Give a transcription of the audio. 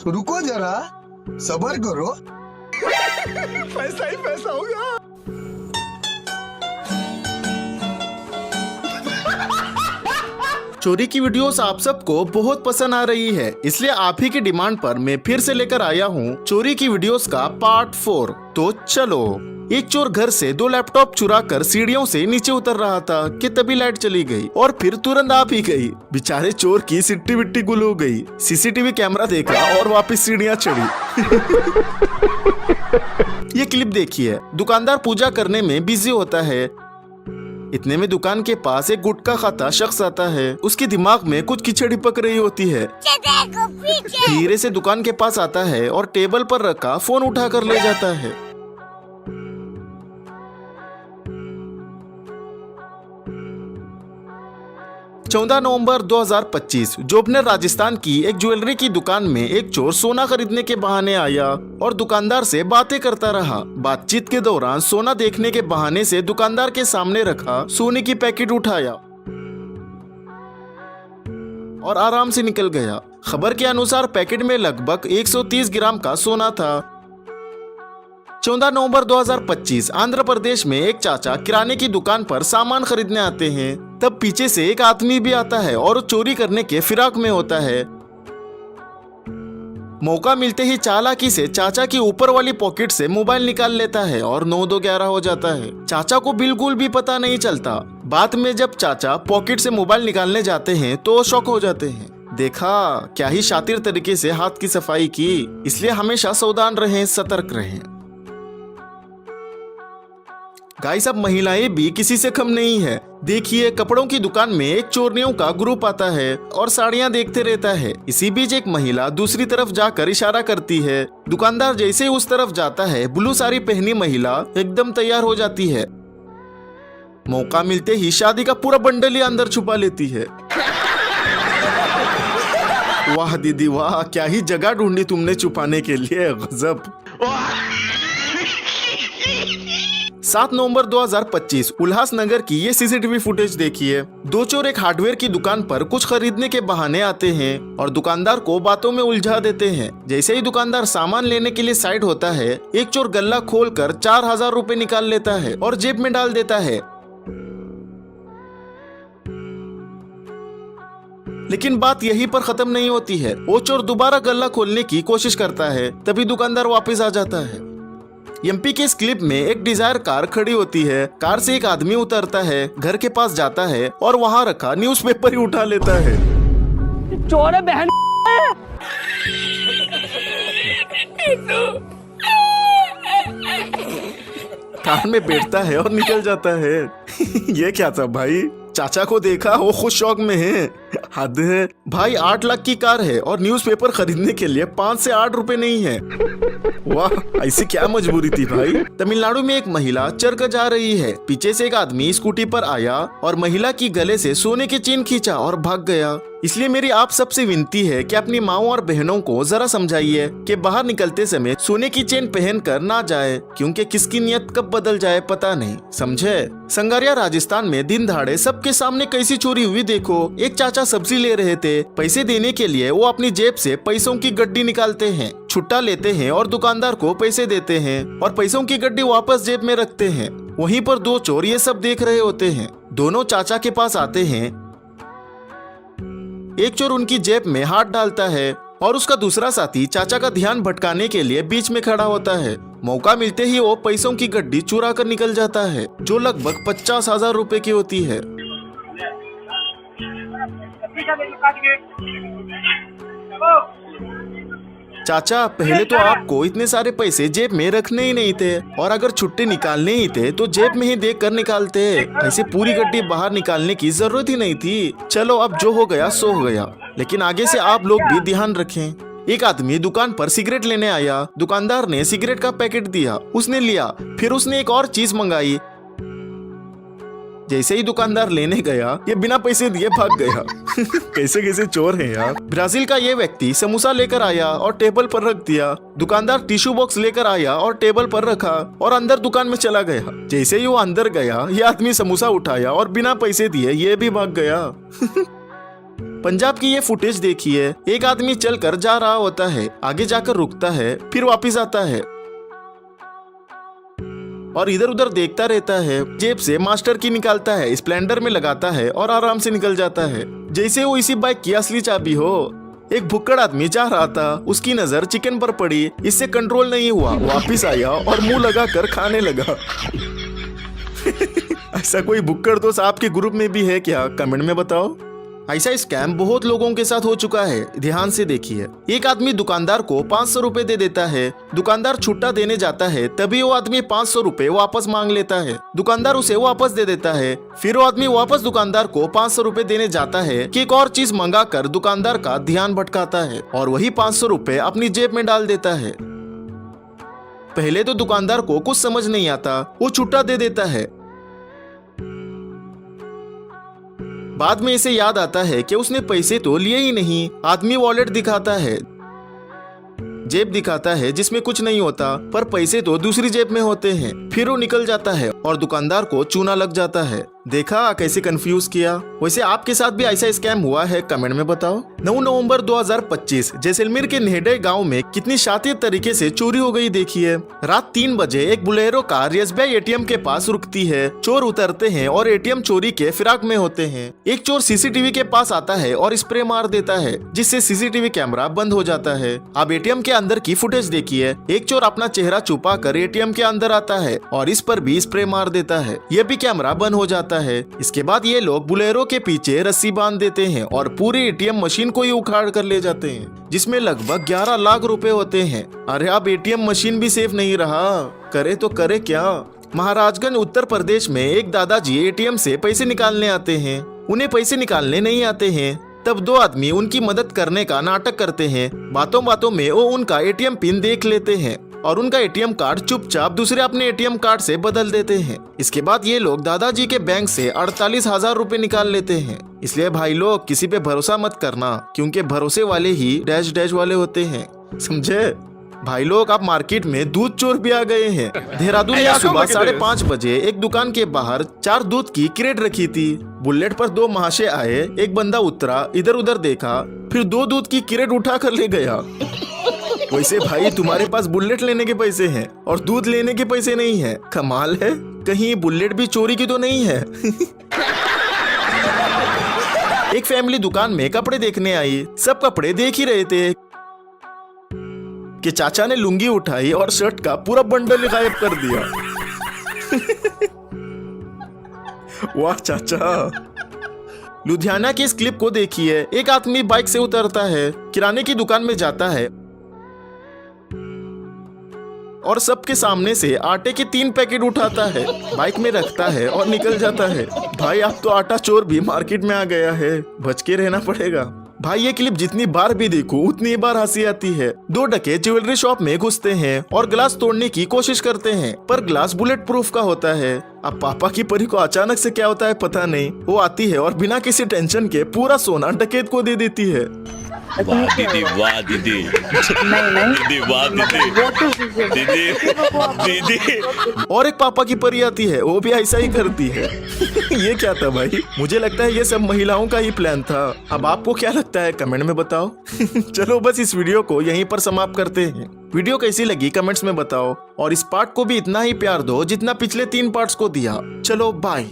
रुको जरा, सब्र करो। पैसा ही पैसा होगा। चोरी की वीडियोस आप सबको बहुत पसंद आ रही है, इसलिए आप ही की डिमांड पर मैं फिर से लेकर आया हूँ चोरी की वीडियोस का पार्ट 4। तो चलो। एक चोर घर से 2 लैपटॉप चुरा कर सीढ़ियों से नीचे उतर रहा था कि तभी लाइट चली गई और फिर तुरंत आ भी गई। बेचारे चोर की सिट्टी बिट्टी गुल हो गई। सीसीटीवी कैमरा देखा और वापस सीढ़ियां चढ़ी। ये क्लिप देखिए। दुकानदार पूजा करने में बिजी होता है। इतने में दुकान के पास एक गुटखा खाता शख्स आता है। उसके दिमाग में कुछ खिचड़ी पक रही होती है। धीरे से दुकान के पास आता है और टेबल पर रखा फोन उठाकर ले जाता है। नवंबर 2025 जोबनेर राजस्थान की एक ज्वेलरी की दुकान में एक चोर सोना खरीदने के बहाने आया और दुकानदार से बातें करता रहा। बातचीत के दौरान सोना देखने के बहाने से दुकानदार के सामने रखा सोने की पैकेट उठाया और आराम से निकल गया। खबर के अनुसार पैकेट में लगभग 130 ग्राम का सोना था। 14 नवंबर 2025 आंध्र प्रदेश में एक चाचा किराने की दुकान पर सामान खरीदने आते हैं। तब पीछे से एक आदमी भी आता है और चोरी करने के फिराक में होता है। मौका मिलते ही चालाकी से चाचा की ऊपर वाली पॉकेट से मोबाइल निकाल लेता है और 9-2-11 हो जाता है। चाचा को बिल्कुल भी पता नहीं चलता। बाद में जब चाचा पॉकेट से मोबाइल निकालने जाते हैं तो शॉक हो जाते हैं। देखा, क्या ही शातिर तरीके से हाथ की सफाई की। इसलिए हमेशा सावधान रहें, सतर्क रहें। गाइस, अब महिलाएं भी किसी से कम नहीं है। देखिए, कपड़ों की दुकान में एक चोरनियों का ग्रुप आता है और साड़ियां देखते रहता है। इसी बीच एक महिला दूसरी तरफ जाकर इशारा करती है। दुकानदार जैसे ही उस तरफ जाता है, ब्लू साड़ी पहनी महिला एकदम तैयार हो जाती है। मौका मिलते ही शादी का पूरा बंडल ही अंदर छुपा लेती है। वाह दीदी वाह, क्या ही जगह ढूंढी तुमने छुपाने के लिए, गजब। 7 नवंबर 2025 उल्लासनगर की ये सीसीटीवी फुटेज देखिए। 2 चोर एक हार्डवेयर की दुकान पर कुछ खरीदने के बहाने आते हैं और दुकानदार को बातों में उलझा देते हैं। जैसे ही दुकानदार सामान लेने के लिए साइड होता है, एक चोर गल्ला खोलकर 4000 रुपए निकाल लेता है और जेब में डाल देता है। लेकिन बात यहीं पर खत्म नहीं होती है। वो चोर दोबारा गल्ला खोलने की कोशिश करता है, तभी दुकानदार वापस आ जाता है। एमपी के इस क्लिप में एक डिजायर कार खड़ी होती है। कार से एक आदमी उतरता है, घर के पास जाता है और वहाँ रखा न्यूज़पेपर ही उठा लेता है। चोर बहन। कार में बैठता है और निकल जाता है। ये क्या था भाई? चाचा को देखा, वो खुद शौक में है। हद है भाई, 8 लाख की कार है और न्यूज़पेपर खरीदने के लिए 5 से 8 रुपए नहीं है। वाह, ऐसी क्या मजबूरी थी भाई। तमिलनाडु में एक महिला चढ़कर जा रही है। पीछे से एक आदमी स्कूटी पर आया और महिला की गले से सोने की चेन खींचा और भाग गया। इसलिए मेरी आप सबसे विनती है कि अपनी माओ और बहनों को जरा समझाइए कि बाहर निकलते समय सोने की चेन पहन कर ना जाए, क्योंकि किसकी नियत कब बदल जाए पता नहीं, समझे। संगारिया राजस्थान में दिन दहाड़े सबके सामने कैसी चोरी हुई देखो। एक चाचा सब्जी ले रहे थे। पैसे देने के लिए वो अपनी जेब से पैसों की गड्डी निकालते हैं, छुट्टा लेते हैं और दुकानदार को पैसे देते हैं और पैसों की गड्डी वापस जेब में रखते हैं। वहीं पर 2 चोर ये सब देख रहे होते हैं। दोनों चाचा के पास आते हैं। एक चोर उनकी जेब में हाथ डालता है और उसका दूसरा साथी चाचा का ध्यान भटकाने के लिए बीच में खड़ा होता है। मौका मिलते ही वो पैसों की गड्डी चुरा कर निकल जाता है, जो लगभग 50,000 रुपए की होती है। चाचा, पहले तो आपको इतने सारे पैसे जेब में रखने ही नहीं थे और अगर छुट्टे निकालने ही थे तो जेब में ही देख कर निकालते। ऐसे पूरी गड्डी बाहर निकालने की जरूरत ही नहीं थी। चलो, अब जो हो गया सो हो गया, लेकिन आगे से आप लोग भी ध्यान रखें। एक आदमी दुकान पर सिगरेट लेने आया। दुकानदार ने सिगरेट का पैकेट दिया, उसने लिया। फिर उसने एक और चीज मंगाई। जैसे ही दुकानदार लेने गया, ये बिना पैसे दिए भाग गया। कैसे कैसे चोर हैं यार। ब्राजील का ये व्यक्ति समोसा लेकर आया और टेबल पर रख दिया। दुकानदार टिश्यू बॉक्स लेकर आया और टेबल पर रखा और अंदर दुकान में चला गया। जैसे ही वो अंदर गया, ये आदमी समोसा उठाया और बिना पैसे दिए ये भी भाग गया। पंजाब की ये फुटेज देखिए, एक आदमी चलकर जा रहा होता है, आगे जाकर रुकता है, फिर वापिस आता है और इधर उधर देखता रहता है। जेब से मास्टर की निकालता है, स्प्लेंडर में लगाता है और आराम से निकल जाता है, जैसे वो इसी बाइक की असली चाबी हो। एक भुक्कड़ आदमी जा रहा था, उसकी नजर चिकन पर पड़ी, इससे कंट्रोल नहीं हुआ, वापिस आया और मुंह लगाकर खाने लगा। ऐसा कोई भुक्कड़ दोस्त आपके ग्रुप में भी है क्या? कमेंट में बताओ। ऐसा स्कैम बहुत लोगों के साथ हो चुका है, ध्यान से देखिए। एक आदमी दुकानदार को 500 रुपए दे देता है, दुकानदार छुट्टा देने जाता है, तभी वो आदमी 500 रुपए वापस मांग लेता है। दुकानदार उसे वापस दे देता है, फिर वो आदमी वापस दुकानदार को 500 रुपए देने जाता है कि एक और चीज मंगा कर दुकानदार का ध्यान भटकाता है और वही 500 रुपए अपनी जेब में डाल देता है। पहले तो दुकानदार को कुछ समझ नहीं आता, वो छुट्टा दे देता है। बाद में इसे याद आता है कि उसने पैसे तो लिए ही नहीं। आदमी वॉलेट दिखाता है, जेब दिखाता है जिसमें कुछ नहीं होता, पर पैसे तो दूसरी जेब में होते हैं। फिर वो निकल जाता है और दुकानदार को चूना लग जाता है। देखा कैसे कंफ्यूज किया? वैसे आपके साथ भी ऐसा स्कैम हुआ है? कमेंट में बताओ। 9 नवंबर 2025 जैसलमेर के नेहडे गांव में कितनी शातिर तरीके से चोरी हो गई देखिए। रात 3 बजे एक बुलेरो कार एसबीआई एटीएम के पास रुकती है। चोर उतरते हैं और एटीएम चोरी के फिराक में होते हैं। एक चोर सीसीटीवी के पास आता है और स्प्रे मार देता है, जिससे सीसीटीवी कैमरा बंद हो जाता है। अब एटीएम के अंदर की फुटेज देखिए। एक चोर अपना चेहरा छुपा कर एटीएम के अंदर आता है और इस पर भी स्प्रे मार देता है, यह भी कैमरा बंद हो जाता है। इसके बाद ये लोग बुलेरो के पीछे रस्सी बांध देते हैं और पूरी एटीएम मशीन को ही उखाड़ कर ले जाते हैं, जिसमें लगभग 11 लाख रुपए होते हैं। अरे अब एटीएम मशीन भी सेफ नहीं रहा, करे तो करे क्या? महाराजगंज उत्तर प्रदेश में एक दादाजी एटीएम से पैसे निकालने आते हैं। उन्हें पैसे निकालने नहीं आते हैं, तब 2 आदमी उनकी मदद करने का नाटक करते हैं। बातों बातों में वो उनका एटीएम पिन देख लेते हैं और उनका एटीएम कार्ड चुपचाप दूसरे अपने एटीएम कार्ड से बदल देते हैं। इसके बाद ये लोग दादाजी के बैंक से 48,000 रुपए निकाल लेते हैं। इसलिए भाई लोग किसी पे भरोसा मत करना, क्योंकि भरोसे वाले ही डैश डैश वाले होते हैं, समझे? भाई लोग अब मार्केट में दूध चोर भी आ गए हैं। देहरादून में सुबह 5:30 बजे एक दुकान के बाहर 4 दूध की क्रेट रखी थी। बुलेट पर 2 महाशय आए, एक बंदा उतरा, इधर उधर देखा, फिर 2 दूध की क्रेट उठा कर ले गया। वैसे भाई तुम्हारे पास बुलेट लेने के पैसे हैं और दूध लेने के पैसे नहीं है, कमाल है। कहीं बुलेट भी चोरी की तो नहीं है? एक फैमिली दुकान में कपड़े देखने आई। सब कपड़े देख ही रहे थे कि चाचा ने लुंगी उठाई और शर्ट का पूरा बंडल गायब कर दिया। वाह चाचा। लुधियाना की इस क्लिप को देखिए। एक आदमी बाइक से उतरता है, किराने की दुकान में जाता है और सबके सामने से आटे के 3 पैकेट उठाता है, बाइक में रखता है और निकल जाता है। भाई अब तो आटा चोर भी मार्केट में आ गया है, बच के रहना पड़ेगा। भाई ये क्लिप जितनी बार भी देखो उतनी बार हंसी आती है। 2 डकैत ज्वेलरी शॉप में घुसते हैं और ग्लास तोड़ने की कोशिश करते हैं, पर ग्लास बुलेट प्रूफ का होता है। अब पापा की परी को अचानक से क्या होता है पता नहीं, वो आती है और बिना किसी टेंशन के पूरा सोना डकैत को दे देती है। वाह दीदी, वाह दीदी, दीदी, वाह दीदी, दीदी, दीदी। और एक पापा की परी आती है, वो भी ऐसा ही करती है। ये क्या था भाई? मुझे लगता है ये सब महिलाओं का ही प्लान था। अब आपको क्या लगता है कमेंट में बताओ। चलो बस इस वीडियो को यहीं पर समाप्त करते हैं। वीडियो कैसी लगी कमेंट्स में बताओ और इस पार्ट को भी इतना ही प्यार दो जितना पिछले 3 पार्ट्स को दिया। चलो बाय।